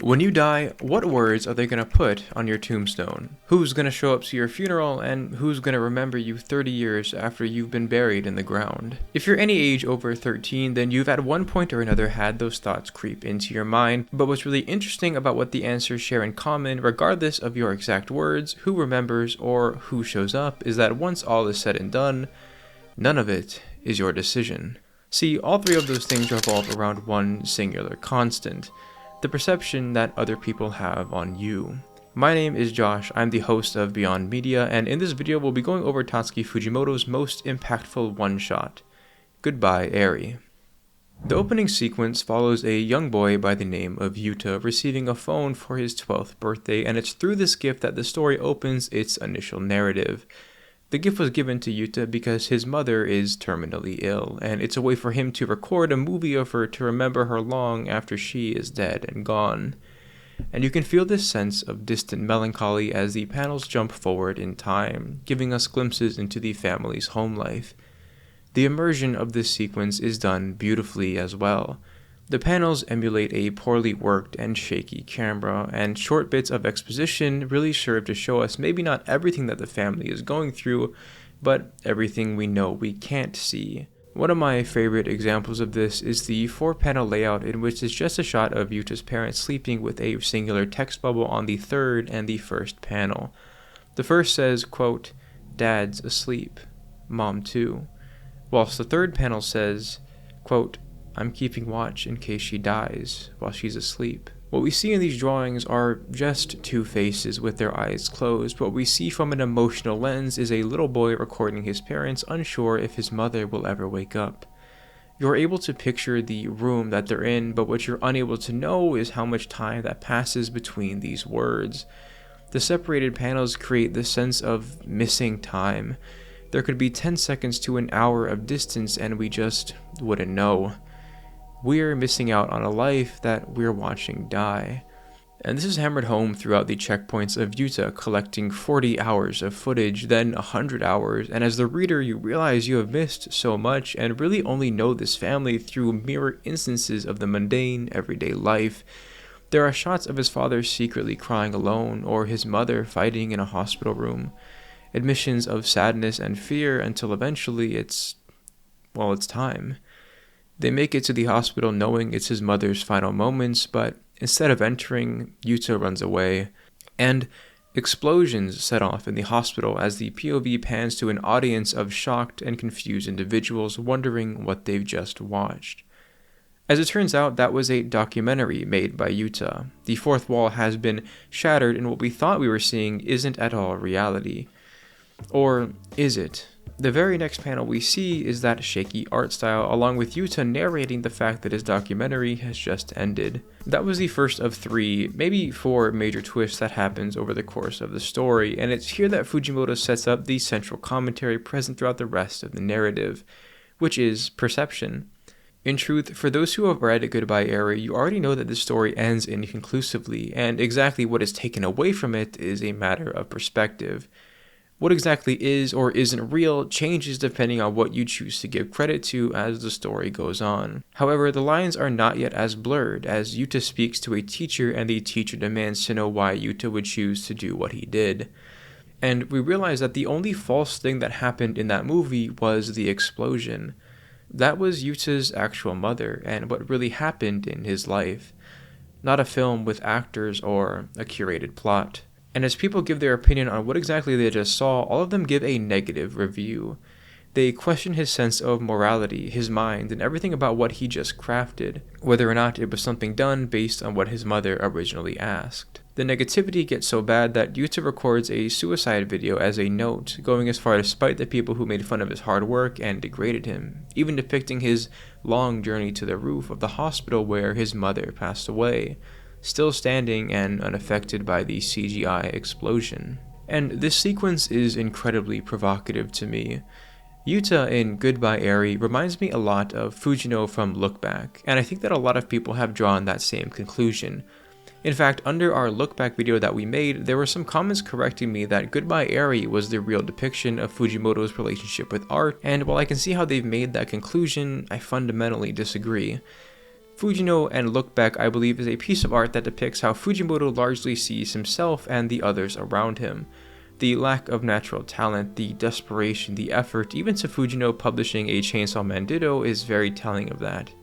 When you die, what words are they going to put on your tombstone? Who's going to show up to your funeral, and who's going to remember you 30 years after you've been buried in the ground? If you're any age over 13, then you've at one point or another had those thoughts creep into your mind, but what's really interesting about what the answers share in common, regardless of your exact words, who remembers, or who shows up, is that once all is said and done, none of it is your decision. See, all three of those things revolve around one singular constant: the perception that other people have on you. My name is Josh, I'm the host of Beyond Media, and in this video we'll be going over Tatsuki Fujimoto's most impactful one-shot, Goodbye Eri. The opening sequence follows a young boy by the name of Yuta receiving a phone for his 12th birthday, and it's through this gift that the story opens its initial narrative. The gift was given to Yuta because his mother is terminally ill, and it's a way for him to record a movie of her to remember her long after she is dead and gone. And you can feel this sense of distant melancholy as the panels jump forward in time, giving us glimpses into the family's home life. The immersion of this sequence is done beautifully as well. The panels emulate a poorly worked and shaky camera, and short bits of exposition really serve to show us maybe not everything that the family is going through, but everything we know we can't see. One of my favorite examples of this is the 4-panel layout, in which it's just a shot of Yuta's parents sleeping with a singular text bubble on the third and the first panel. The first says, quote, "Dad's asleep, Mom too," whilst the third panel says, quote, "I'm keeping watch in case she dies while she's asleep." What we see in these drawings are just two faces with their eyes closed. What we see from an emotional lens is a little boy recording his parents, unsure if his mother will ever wake up. You're able to picture the room that they're in, but what you're unable to know is how much time that passes between these words. The separated panels create this sense of missing time. There could be 10 seconds to an hour of distance and we just wouldn't know. We're missing out on a life that we're watching die. And this is hammered home throughout the checkpoints of Yuta collecting 40 hours of footage, then 100 hours, and as the reader you realize you have missed so much and really only know this family through mirror instances of the mundane, everyday life. There are shots of his father secretly crying alone, or his mother fighting in a hospital room. Admissions of sadness and fear until eventually it's time. They make it to the hospital knowing it's his mother's final moments, but instead of entering, Yuta runs away. And explosions set off in the hospital as the POV pans to an audience of shocked and confused individuals wondering what they've just watched. As it turns out, that was a documentary made by Yuta. The fourth wall has been shattered, and what we thought we were seeing isn't at all reality. Or is it? The very next panel we see is that shaky art style, along with Yuta narrating the fact that his documentary has just ended. That was the first of 3, maybe 4 major twists that happens over the course of the story, and it's here that Fujimoto sets up the central commentary present throughout the rest of the narrative, which is perception. In truth, for those who have read Goodbye Eri, you already know that this story ends inconclusively, and exactly what is taken away from it is a matter of perspective. What exactly is or isn't real changes depending on what you choose to give credit to as the story goes on. However, the lines are not yet as blurred, as Yuta speaks to a teacher and the teacher demands to know why Yuta would choose to do what he did. And we realize that the only false thing that happened in that movie was the explosion. That was Yuta's actual mother and what really happened in his life, not a film with actors or a curated plot. And as people give their opinion on what exactly they just saw, all of them give a negative review. They question his sense of morality, his mind, and everything about what he just crafted, whether or not it was something done based on what his mother originally asked. The negativity gets so bad that Yuta records a suicide video as a note, going as far to spite the people who made fun of his hard work and degraded him, even depicting his long journey to the roof of the hospital where his mother passed away, still standing and unaffected by the CGI explosion. And this sequence is incredibly provocative to me. Yuta in Goodbye Eri reminds me a lot of Fujino from Look Back, and I think that a lot of people have drawn that same conclusion. In fact, under our Look Back video that we made, there were some comments correcting me that Goodbye Eri was the real depiction of Fujimoto's relationship with art, and while I can see how they've made that conclusion, I fundamentally disagree. Fujino and Look Back, I believe, is a piece of art that depicts how Fujimoto largely sees himself and the others around him. The lack of natural talent, the desperation, the effort, even to Fujino publishing a Chainsaw Man Ditto is very telling of that.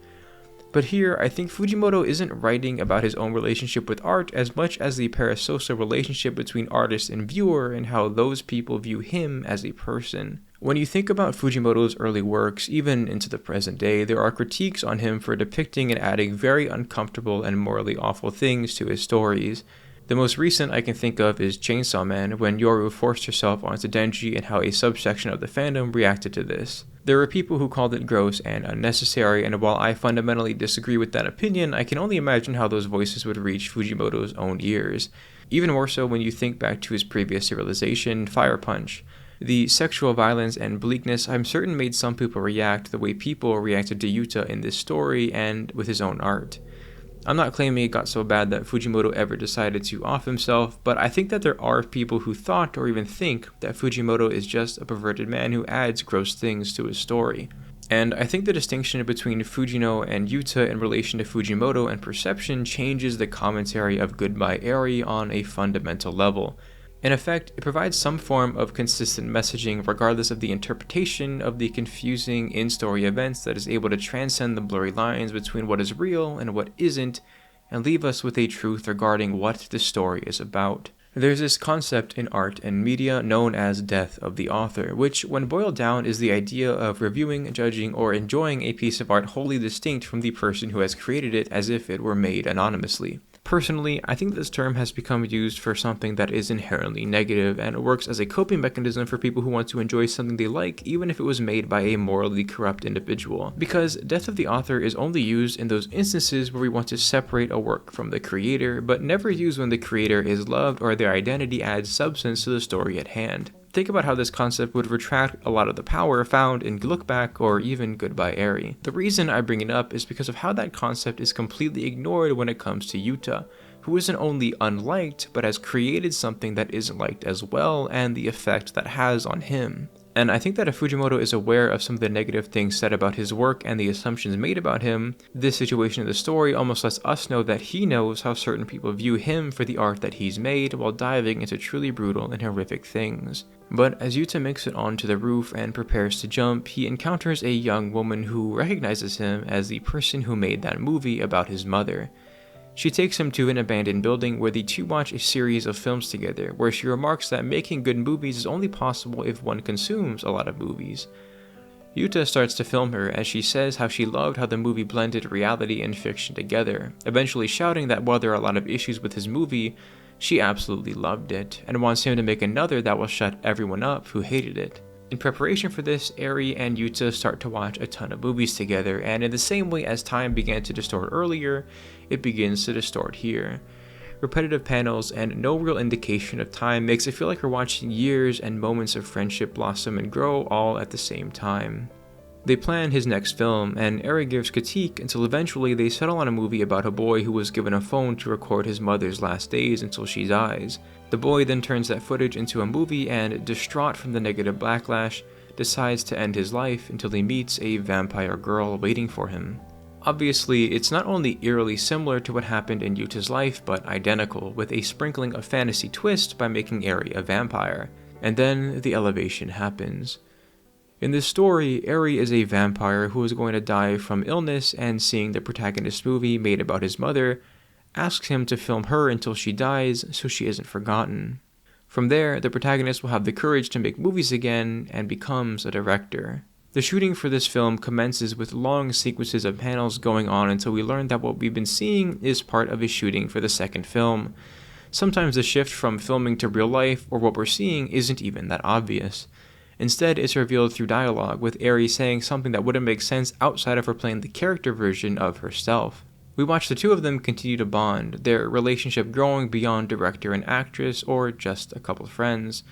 But here, I think Fujimoto isn't writing about his own relationship with art as much as the parasocial relationship between artist and viewer and how those people view him as a person. When you think about Fujimoto's early works, even into the present day, there are critiques on him for depicting and adding very uncomfortable and morally awful things to his stories. The most recent I can think of is Chainsaw Man, when Yoru forced herself onto Denji and how a subsection of the fandom reacted to this. There were people who called it gross and unnecessary, and while I fundamentally disagree with that opinion, I can only imagine how those voices would reach Fujimoto's own ears. Even more so when you think back to his previous serialization, Fire Punch. The sexual violence and bleakness I'm certain made some people react the way people reacted to Yuta in this story and with his own art. I'm not claiming it got so bad that Fujimoto ever decided to off himself, but I think that there are people who thought or even think that Fujimoto is just a perverted man who adds gross things to his story. And I think the distinction between Fujino and Yuta in relation to Fujimoto and perception changes the commentary of Goodbye Eri on a fundamental level. In effect, it provides some form of consistent messaging regardless of the interpretation of the confusing in-story events that is able to transcend the blurry lines between what is real and what isn't, and leave us with a truth regarding what the story is about. There's this concept in art and media known as death of the author, which, when boiled down, is the idea of reviewing, judging, or enjoying a piece of art wholly distinct from the person who has created it as if it were made anonymously. Personally, I think this term has become used for something that is inherently negative and works as a coping mechanism for people who want to enjoy something they like even if it was made by a morally corrupt individual. Because death of the author is only used in those instances where we want to separate a work from the creator, but never used when the creator is loved or their identity adds substance to the story at hand. Think about how this concept would retract a lot of the power found in Look Back or even Goodbye Eri. The reason I bring it up is because of how that concept is completely ignored when it comes to Yuta, who isn't only unliked, but has created something that isn't liked as well, and the effect that has on him. And I think that if Fujimoto is aware of some of the negative things said about his work and the assumptions made about him, this situation in the story almost lets us know that he knows how certain people view him for the art that he's made while diving into truly brutal and horrific things. But as Yuta makes it onto the roof and prepares to jump, he encounters a young woman who recognizes him as the person who made that movie about his mother. She takes him to an abandoned building where the two watch a series of films together, where she remarks that making good movies is only possible if one consumes a lot of movies. Yuta starts to film her as she says how she loved how the movie blended reality and fiction together, eventually shouting that while there are a lot of issues with his movie, she absolutely loved it, and wants him to make another that will shut everyone up who hated it. In preparation for this, Eri and Yuta start to watch a ton of movies together, and in the same way as time began to distort earlier, it begins to distort here. Repetitive panels and no real indication of time makes it feel like we're watching years and moments of friendship blossom and grow all at the same time. They plan his next film, and Eri gives critique until eventually they settle on a movie about a boy who was given a phone to record his mother's last days until she dies. The boy then turns that footage into a movie and, distraught from the negative backlash, decides to end his life until he meets a vampire girl waiting for him. Obviously, it's not only eerily similar to what happened in Yuta's life, but identical, with a sprinkling of fantasy twist by making Eri a vampire. And then the elevation happens. In this story, Eri is a vampire who is going to die from illness, and seeing the protagonist's movie made about his mother, asks him to film her until she dies so she isn't forgotten. From there, the protagonist will have the courage to make movies again and becomes a director. The shooting for this film commences with long sequences of panels going on until we learn that what we've been seeing is part of his shooting for the second film. Sometimes the shift from filming to real life or what we're seeing isn't even that obvious. Instead, it's revealed through dialogue, with Eri saying something that wouldn't make sense outside of her playing the character version of herself. We watch the two of them continue to bond, their relationship growing beyond director and actress or just a couple friends.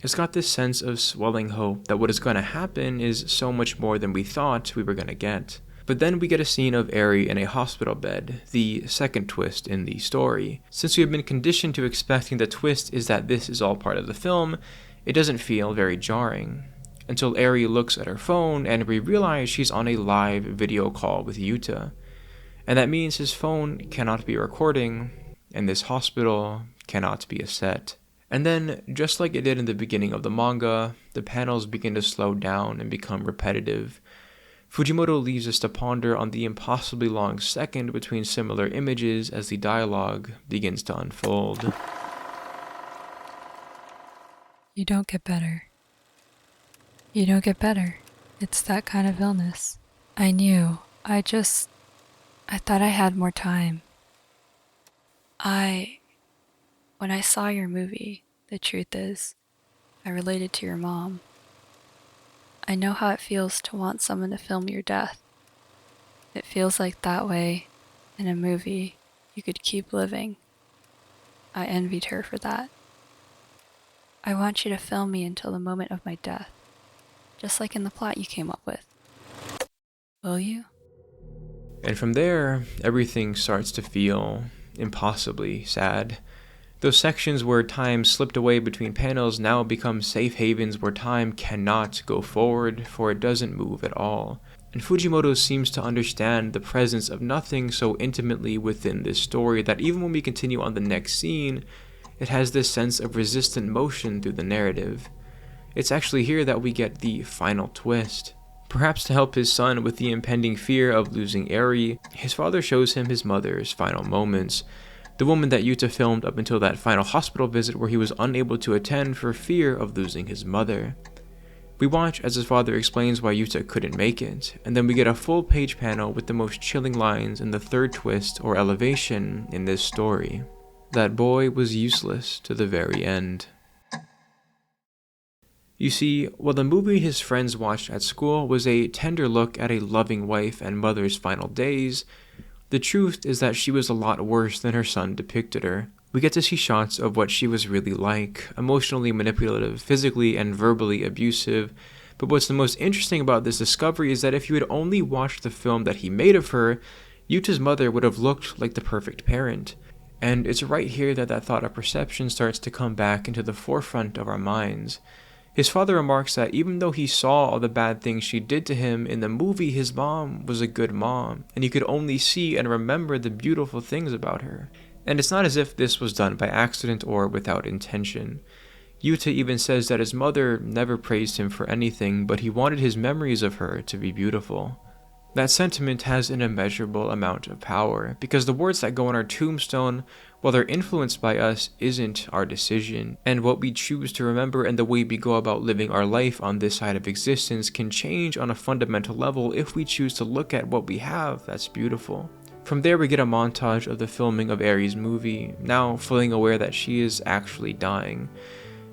It's got this sense of swelling hope that what is going to happen is so much more than we thought we were going to get. But then we get a scene of Eri in a hospital bed, the second twist in the story. Since we have been conditioned to expecting the twist is that this is all part of the film, it doesn't feel very jarring. Until Eri looks at her phone and we realize she's on a live video call with Yuta. And that means his phone cannot be recording, and this hospital cannot be a set. And then, just like it did in the beginning of the manga, the panels begin to slow down and become repetitive. Fujimoto leaves us to ponder on the impossibly long second between similar images as the dialogue begins to unfold. You don't get better. You don't get better. It's that kind of illness. I knew. I thought I had more time. When I saw your movie, the truth is, I related to your mom. I know how it feels to want someone to film your death. It feels like that way, in a movie, you could keep living. I envied her for that. I want you to film me until the moment of my death, just like in the plot you came up with. Will you? And from there, everything starts to feel impossibly sad. Those sections where time slipped away between panels now become safe havens where time cannot go forward, for it doesn't move at all. And Fujimoto seems to understand the presence of nothing so intimately within this story that even when we continue on the next scene, it has this sense of resistant motion through the narrative. It's actually here that we get the final twist. Perhaps to help his son with the impending fear of losing Eri, his father shows him his mother's final moments, the woman that Yuta filmed up until that final hospital visit where he was unable to attend for fear of losing his mother. We watch as his father explains why Yuta couldn't make it, and then we get a full page panel with the most chilling lines in the third twist or elevation in this story. That boy was useless to the very end. You see, while the movie his friends watched at school was a tender look at a loving wife and mother's final days, the truth is that she was a lot worse than her son depicted her. We get to see shots of what she was really like, emotionally manipulative, physically and verbally abusive. But what's the most interesting about this discovery is that if you had only watched the film that he made of her, Yuta's mother would have looked like the perfect parent. And it's right here that thought of perception starts to come back into the forefront of our minds. His father remarks that even though he saw all the bad things she did to him in the movie, his mom was a good mom, and he could only see and remember the beautiful things about her. And it's not as if this was done by accident or without intention. Yuta even says that his mother never praised him for anything, but he wanted his memories of her to be beautiful. That sentiment has an immeasurable amount of power, because the words that go on our tombstone, while they're influenced by us, isn't our decision, and what we choose to remember and the way we go about living our life on this side of existence can change on a fundamental level if we choose to look at what we have that's beautiful. From there we get a montage of the filming of Eri's movie, now fully aware that she is actually dying.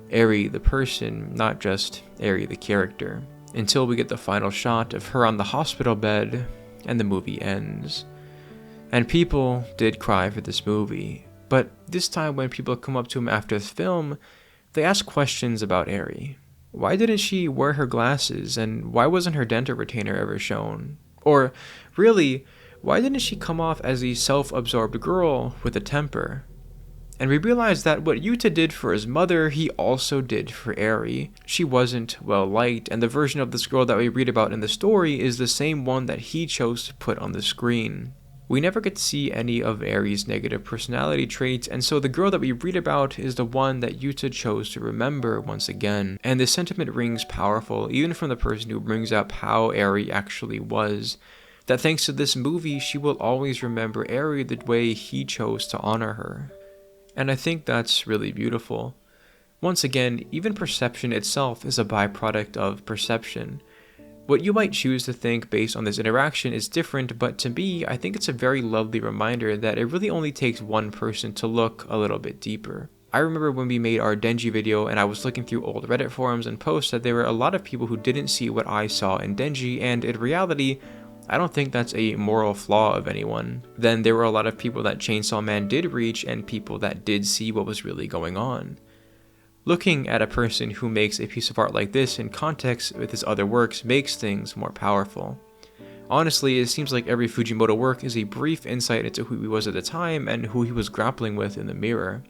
Eri the person, not just Eri the character. Until we get the final shot of her on the hospital bed, and the movie ends. And people did cry for this movie, but this time when people come up to him after the film, they ask questions about Eri. Why didn't she wear her glasses, and why wasn't her dental retainer ever shown? Or, really, why didn't she come off as a self-absorbed girl with a temper? And we realize that what Yuta did for his mother, he also did for Eri. She wasn't well liked, and the version of this girl that we read about in the story is the same one that he chose to put on the screen. We never get to see any of Eri's negative personality traits, and so the girl that we read about is the one that Yuta chose to remember once again. And this sentiment rings powerful, even from the person who brings up how Eri actually was. That thanks to this movie, she will always remember Eri the way he chose to honor her. And I think that's really beautiful. Once again, even perception itself is a byproduct of perception. What you might choose to think based on this interaction is different, but to me, I think it's a very lovely reminder that it really only takes one person to look a little bit deeper. I remember when we made our Denji video and I was looking through old Reddit forums and posts that there were a lot of people who didn't see what I saw in Denji, and in reality, I don't think that's a moral flaw of anyone. Then there were a lot of people that Chainsaw Man did reach and people that did see what was really going on. Looking at a person who makes a piece of art like this in context with his other works makes things more powerful. Honestly, it seems like every Fujimoto work is a brief insight into who he was at the time and who he was grappling with in the mirror.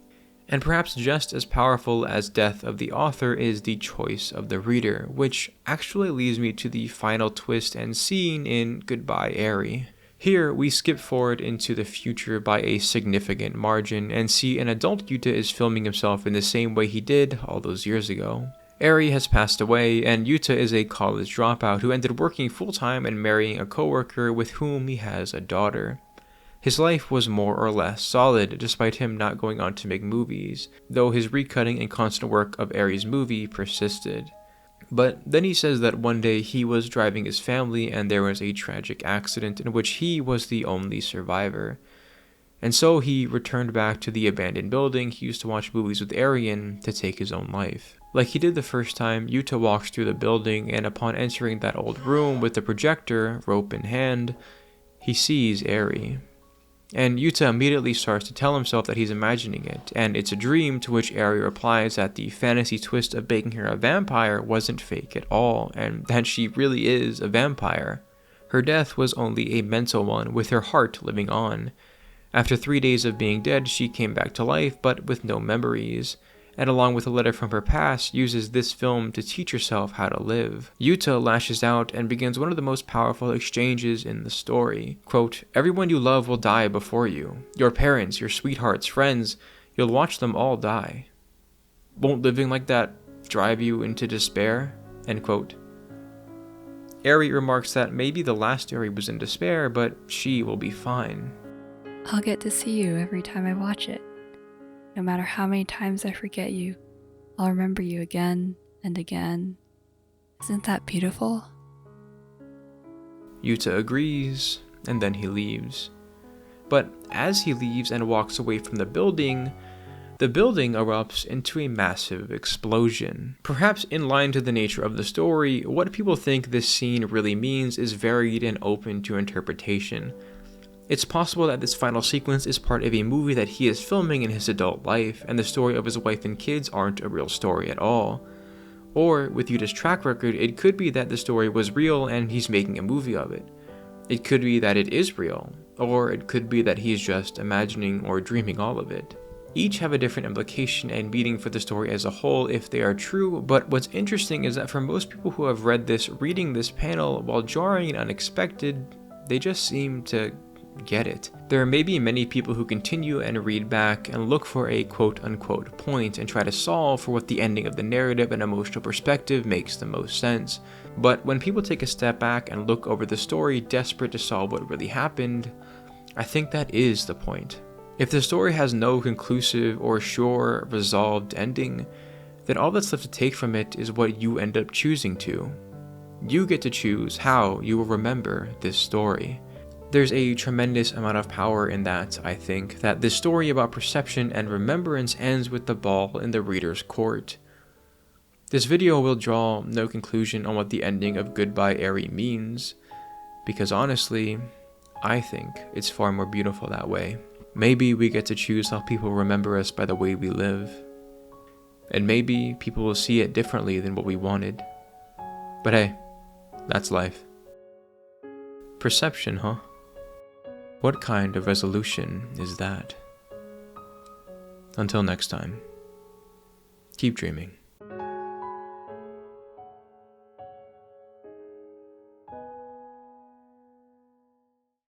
And perhaps just as powerful as death of the author is the choice of the reader, which actually leads me to the final twist and scene in Goodbye Eri. Here, we skip forward into the future by a significant margin and see an adult Yuta is filming himself in the same way he did all those years ago. Eri has passed away, and Yuta is a college dropout who ended working full-time and marrying a coworker with whom he has a daughter. His life was more or less solid despite him not going on to make movies, though his recutting and constant work of Eri's movie persisted. But then he says that one day he was driving his family and there was a tragic accident in which he was the only survivor. And so he returned back to the abandoned building he used to watch movies with Eri in to take his own life. Like he did the first time, Yuta walks through the building, and upon entering that old room with the projector, rope in hand, he sees Eri. And Yuta immediately starts to tell himself that he's imagining it, and it's a dream, to which Eri replies that the fantasy twist of making her a vampire wasn't fake at all, and that she really is a vampire. Her death was only a mental one, with her heart living on. After 3 days of being dead, she came back to life, but with no memories, and along with a letter from her past, uses this film to teach herself how to live. Yuta lashes out and begins one of the most powerful exchanges in the story. Quote, "Everyone you love will die before you. Your parents, your sweethearts, friends, you'll watch them all die. Won't living like that drive you into despair?" End quote. Eri remarks that maybe the last Eri was in despair, but she will be fine. I'll get to see you every time I watch it. No matter how many times I forget you, I'll remember you again and again. Isn't that beautiful? Yuta agrees, and then he leaves. But as he leaves and walks away from the building erupts into a massive explosion. Perhaps in line to the nature of the story, what people think this scene really means is varied and open to interpretation. It's possible that this final sequence is part of a movie that he is filming in his adult life, and the story of his wife and kids aren't a real story at all. Or, with Yuta's track record, it could be that the story was real and he's making a movie of it. It could be that it is real, or it could be that he's just imagining or dreaming all of it. Each have a different implication and meaning for the story as a whole if they are true, but what's interesting is that for most people who have read this, reading this panel, while jarring and unexpected, they just seem to get it. There may be many people who continue and read back and look for a quote-unquote point and try to solve for what the ending of the narrative and emotional perspective makes the most sense. But when people take a step back and look over the story, desperate to solve what really happened, I think that is the point. If the story has no conclusive or sure, resolved ending, then all that's left to take from it is what you end up choosing to. You get to choose how you will remember this story. There's a tremendous amount of power in that, I think, that this story about perception and remembrance ends with the ball in the reader's court. This video will draw no conclusion on what the ending of Goodbye Eri means, because honestly, I think it's far more beautiful that way. Maybe we get to choose how people remember us by the way we live. And maybe people will see it differently than what we wanted. But hey, that's life. Perception, huh? What kind of resolution is that? Until next time, keep dreaming.